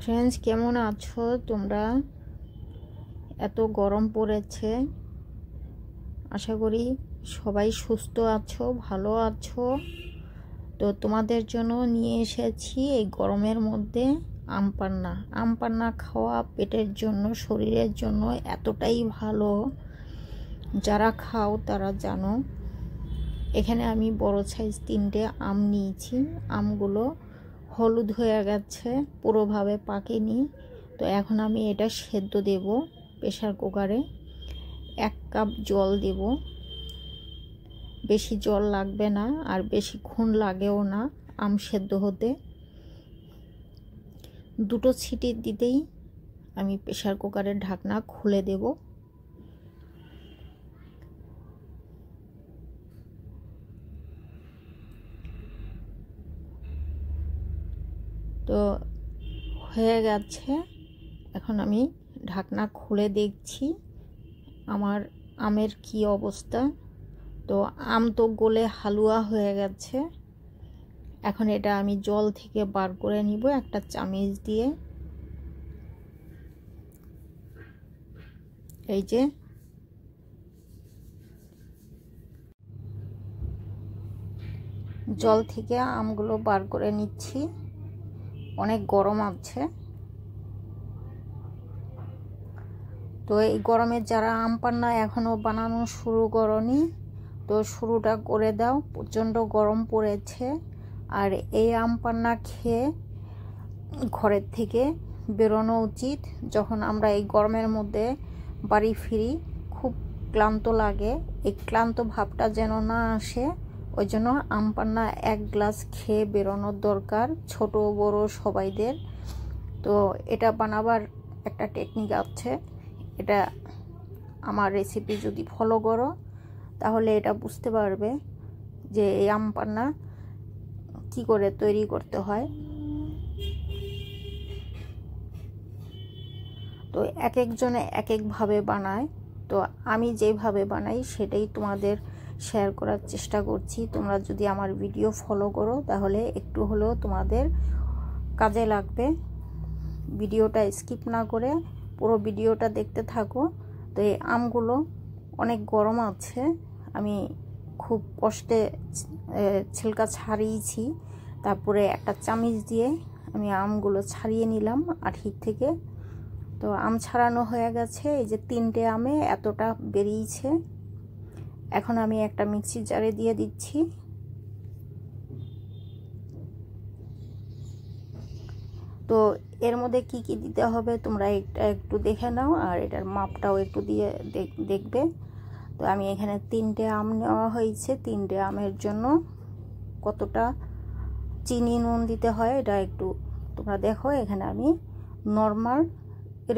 Friends, কেমন আছো তোমরা? এত গরম পড়েছে, আশা করি সবাই সুস্থ আছো, ভালো আছো। তো তোমাদের জন্য নিয়ে এসেছি এই গরমের মধ্যে আম পান্না খাওয়া পেটের জন্য, শরীরের জন্য এতটাই ভালো। যারা খাও তারা জানো। এখানে আমি বড় সাইজ 3টে আম নিয়েছি। আমগুলো হলুদ হয়ে গেছে, পুরোভাবে পাকেনি। তো এখন আমি এটা সেদ্ধ দেব প্রেসার কুকারে। 1 কাপ জল দেব। বেশি জল লাগবে না আর বেশিক্ষণ লাগেও না আম সেদ্ধ হতে। 2টো সিটি দিতেই আমি প্রেসার কুকারের ঢাকনা খুলে দেব। তো হয়ে গেছে, এখন আমি ঢাকনা খুলে দেখছি আমার আমের কি অবস্থা। তো আম তো গলে হালুয়া হয়ে গেছে। এখন এটা আমি জল থেকে বার করে নিব একটা চামচ দিয়ে। এই যে জল থেকে আমগুলো বার করে নিচ্ছি। অনেক গরম আছে। তো এই গরমে যারা আম পান্না এখনো বানানো শুরু করনি, তো শুরুটা করে দাও। প্রচণ্ড গরম পড়েছে। আর এই আম পান্না খেয়ে ঘরের থেকে বেরোনো উচিত। যখন আমরা এই গরমের মধ্যে বাড়ি ফিরি, খুব ক্লান্ত লাগে। এই ক্লান্ত ভাবটা যেন না আসে, ওই জন্য আম পান্না 1 গ্লাস খেয়ে বেরোনোর দরকার, ছোট বড় সবাইদের। তো এটা বানাবার একটা টেকনিক আছে। এটা আমার রেসিপি যদি ফলো করো তাহলে এটা বুঝতে পারবে যে এই আম পান্না কী করে তৈরি করতে হয়। তো এক একজনে এক একভাবে বানায়। তো আমি যেভাবে বানাই সেটাই তোমাদের শেয়ার করার চেষ্টা করছি। তোমরা যদি আমার ভিডিও ফলো করো তাহলে একটু হলেও তোমাদের কাজে লাগবে। ভিডিওটা স্কিপ না করে পুরো ভিডিওটা দেখতে থাকো। তো এই আমগুলো অনেক গরম আছে, আমি খুব কষ্টে ছিলকা ছাড়িয়েছি। তারপরে একটা চামচ দিয়ে আমি আমগুলো ছাড়িয়ে নিলাম আঠির থেকে। তো আম ছাড়ানো হয়ে গেছে। এই যে 3টে আমে এতটা বেরিয়েছে। এখন আমি একটা মিক্সির জারে দিয়ে দিচ্ছি। তো এর মধ্যে কি কি দিতে হবে তোমরা এটা একটু দেখে নাও, আর এটার মাপটাও একটু দিয়ে দেখবে। তো আমি এখানে 3টে আম নেওয়া হয়েছে। 3টে আমের জন্য কতটা চিনি নুন দিতে হয় এটা একটু তোমরা দেখো। এখানে আমি নর্মাল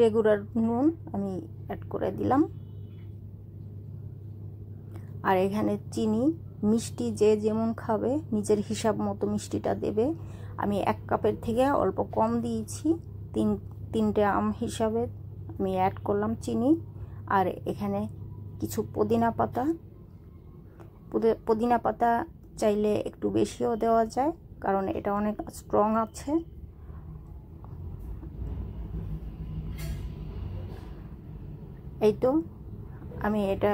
রেগুলার নুন আমি অ্যাড করে দিলাম। আর এখানে চিনি মিষ্টি যে যেমন খাবে নিজের হিসাব মতো মিষ্টিটা দেবে। আমি 1 কাপের থেকে অল্প কম দিয়েছি। 3টে আম হিসাবে আমি অ্যাড করলাম চিনি। আর এখানে কিছু পুদিনা পাতা চাইলে একটু বেশিও দেওয়া যায়, কারণ এটা অনেক স্ট্রং আছে। এই তো আমি এটা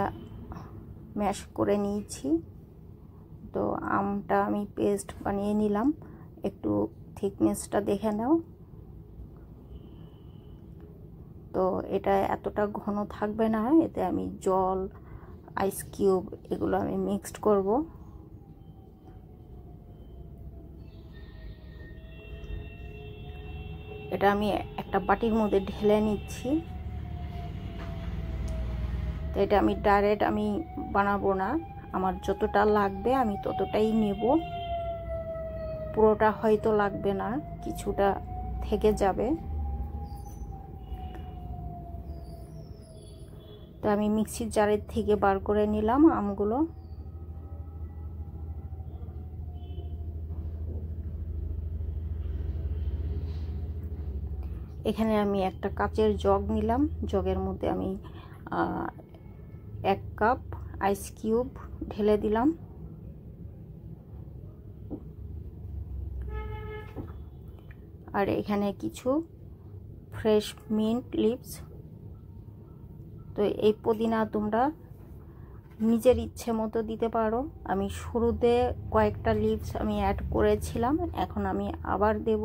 ম্যাশ করে নিয়েছি। তো আমটা আমি পেস্ট বানিয়ে নিলাম। একটু থিকনেসটা দেখে নাও। তো এটা এতটা ঘন থাকবে না, এতে আমি জল, আইস কিউব এগুলো আমি মিক্সড করব। এটা আমি একটা বাটির মধ্যে ঢেলে নিচ্ছি। তো এটা আমি ডাইরেক্ট আমি বানাবো না, আমার যতটা লাগবে আমি ততটাই নেব। পুরোটা হয়তো লাগবে না, কিছুটা থেকে যাবে। তো আমি মিক্সির জারের থেকে বার করে নিলাম আমগুলো। এখানে আমি একটা কাচের জগ নিলাম। জগের মধ্যে আমি 1 কাপ আইস কিউব ঢেলে দিলাম। আর এখানে কিছু ফ্রেশ মিন্ট লিভস। তো এই পুদিনা তোমরা নিজের ইচ্ছে মতো দিতে পারো। আমি শুরুতে কয়েকটা লিভস আমি অ্যাড করেছিলাম, এখন আমি আবার দেব।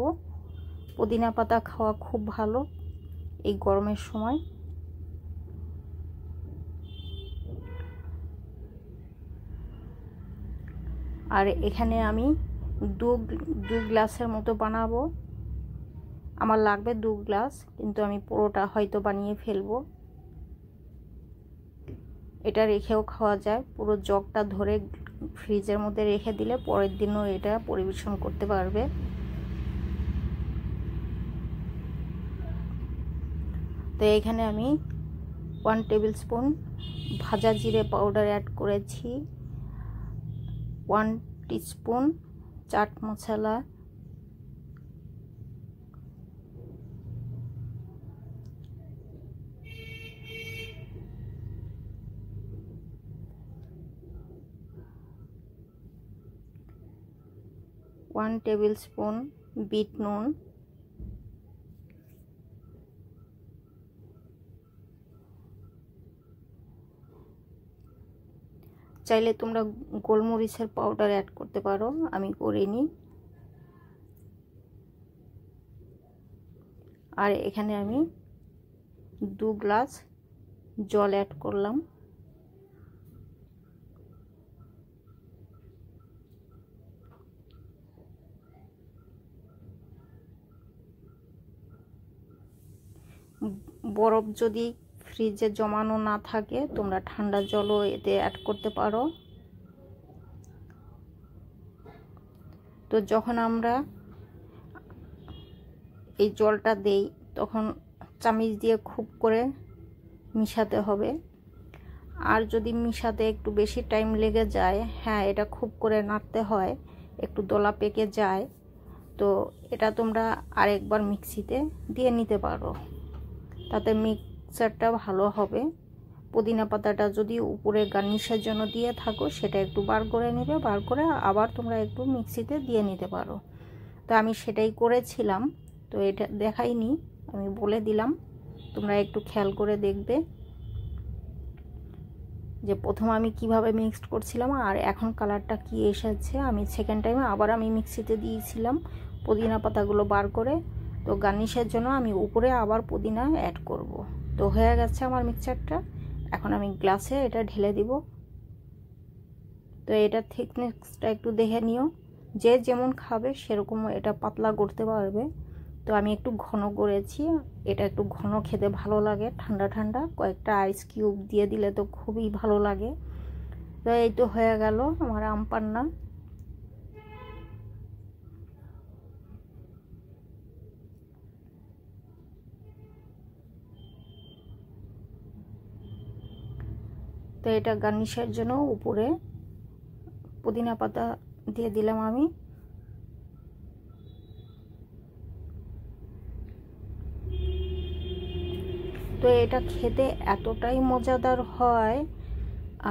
পুদিনা পাতা খাওয়া খুব ভালো এই গরমের সময়। আর এখানে আমি দু গ্লাসের মতো বানাবো। আমার লাগবে 2 গ্লাস, কিন্তু আমি পুরোটা হয়তো বানিয়ে ফেলবো। এটা রেখেও খাওয়া যায়, পুরো জগটা ধরে ফ্রিজের মধ্যে রেখে দিলে পরের দিনও এটা পরিবেশন করতে পারবে। তো এখানে আমি 1 টেবিল স্পুন ভাজা জিরে পাউডার অ্যাড করেছি, 1 teaspoon chaat masala, 1 table spoon bit নুন, চাইলে তোমরা গোলমরিচের পাউডার অ্যাড করতে পারো, আমি করিনি। আর এখানে আমি 2 গ্লাস জল অ্যাড করলাম। বরফ যদি ফ্রিজে জমানো না থাকে তোমরা ঠান্ডা জলও এতে অ্যাড করতে পারো। তো যখন আমরা এই জলটা দেই তখন চামচ দিয়ে খুব করে মিশাতে হবে। আর যদি মিশাতে একটু বেশি টাইম লেগে যায়, হ্যাঁ এটা খুব করে নাড়তে হয়, একটু দলা পেকে যায়, তো এটা তোমরা আরেকবার মিক্সিতে দিয়ে নিতে পারো, তাতে মিক্সচারটা ভালো হবে। পুদিনা পাতাটা যদি উপরে গার্নিশের জন্য দিয়ে থাকো সেটা একটু বার করে নেবে, বার করে আবার তোমরা একটু মিক্সিতে দিয়ে নিতে পারো। তো আমি সেটাই করেছিলাম, তো এটা দেখাইনি, আমি বলে দিলাম, তোমরা একটু খেয়াল করে দেখবে যে প্রথম আমি কিভাবে মিক্সড করছিলাম আর এখন কালারটা কি এসেছে। আমি সেকেন্ড টাইমে আবার আমি মিক্সিতে দিয়েছিলাম পুদিনা পাতাগুলো বার করে। তো গার্নিশের জন্য আমি উপরে আবার পুদিনা অ্যাড করব। তো হয়ে গেছে আমার মিক্সচারটা, এখন আমি গ্লাসে এটা ঢেলে দিব। তো এটা থিকনেসটা একটু দেখে নিও, যে যেমন খাবে সেরকম এটা পাতলা করতে পারবে। তো আমি একটু ঘন করেছি, এটা একটু ঘন খেতে ভালো লাগে ঠান্ডা ঠান্ডা, কয়েকটা আইস কিউব দিয়ে দিলে তো খুবই ভালো লাগে। তো এই তো হয়ে গেল আমার আম পান্না। তো এটা গার্নিশের জন্য উপরে পুদিনা পাতা দিয়ে দিলাম আমি। তো এটা খেতে এতটাই মজাদার হয়,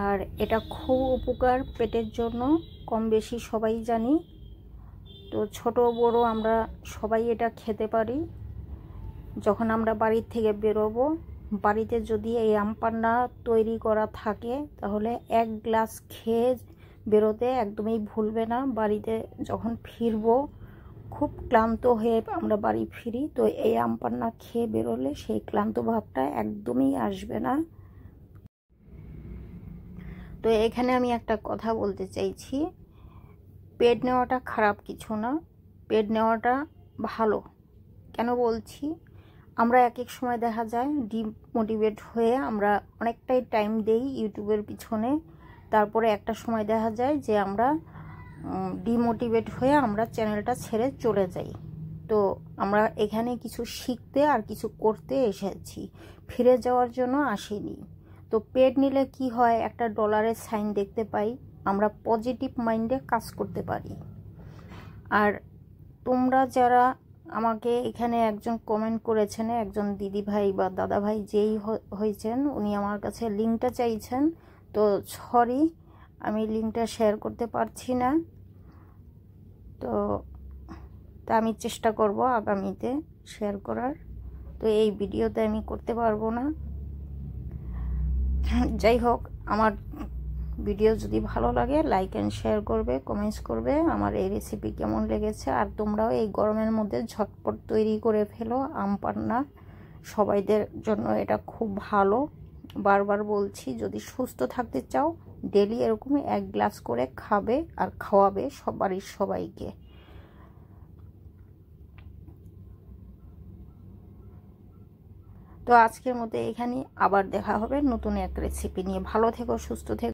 আর এটা খুব উপকার পেটের জন্য, কম বেশি সবাই জানি। তো ছোট বড় আমরা সবাই এটা খেতে পারি। যখন আমরা বাড়ির থেকে বেরোবো, বাড়িতে যদি এই আম পান্না তৈরি করা থাকে তাহলে 1 গ্লাস খেয়ে বেরোতে একদমই ভুলবে না। বাড়িতে যখন ফিরবো খুব ক্লান্ত হয়ে আমরা বাড়ি ফিরি, তো এই আম পান্না খেয়ে বেরোলে সেই ক্লান্ত ভাবটা একদমই আসবে না। তো এখানে আমি একটা কথা বলতে চাইছি, পেড নেওয়াটা খারাপ কিছু না, পেড নেওয়াটা ভালো। কেন বলছি, আমরা এক এক সময় দেখা যায় ডিমোটিভেট হয়ে আমরা অনেকটাই টাইম দেই ইউটিউবের পিছনে, তারপরে একটা সময় দেখা যায় যে আমরা ডিমোটিভেট হয়ে আমরা চ্যানেলটা ছেড়ে চলে যাই। তো আমরা এখানে কিছু শিখতে আর কিছু করতে এসেছি, ফিরে যাওয়ার জন্য আসিনি। তো পেড নিলে কি হয়, একটা ডলারের সাইন দেখতে পাই, আমরা পজিটিভ মাইন্ডে কাজ করতে পারি। আর তোমরা যারা আমাকে এখানে একজন কমেন্ট করেছেন, একজন দিদি ভাই বা দাদা ভাই যেই হয়েছেন, উনি আমার কাছে লিঙ্কটা চাইছেন। তো সরি, আমি লিঙ্কটা শেয়ার করতে পারছি না। তো আমি চেষ্টা করব আগামীতে শেয়ার করার। তো এই ভিডিওতে আমি করতে পারবো না। যাই হোক, আমার ভিডিও যদি ভালো লাগে লাইক অ্যান্ড শেয়ার করবে, কমেন্টস করবে আমার এই রেসিপি কেমন লেগেছে। আর তোমরাও এই গরমের মধ্যে ঝটপট তৈরি করে ফেলো আম পান্না, সবাইদের জন্য এটা খুব ভালো। বারবার বলছি, যদি সুস্থ থাকতে চাও ডেলি এরকমই 1 গ্লাস করে খাবে আর খাওয়াবে বাড়ির সবাইকে। তো আজকের মতো এখানেই, আবার দেখা হবে নতুন এক রেসিপি নিয়ে। ভালো থেকো, সুস্থ থেকো।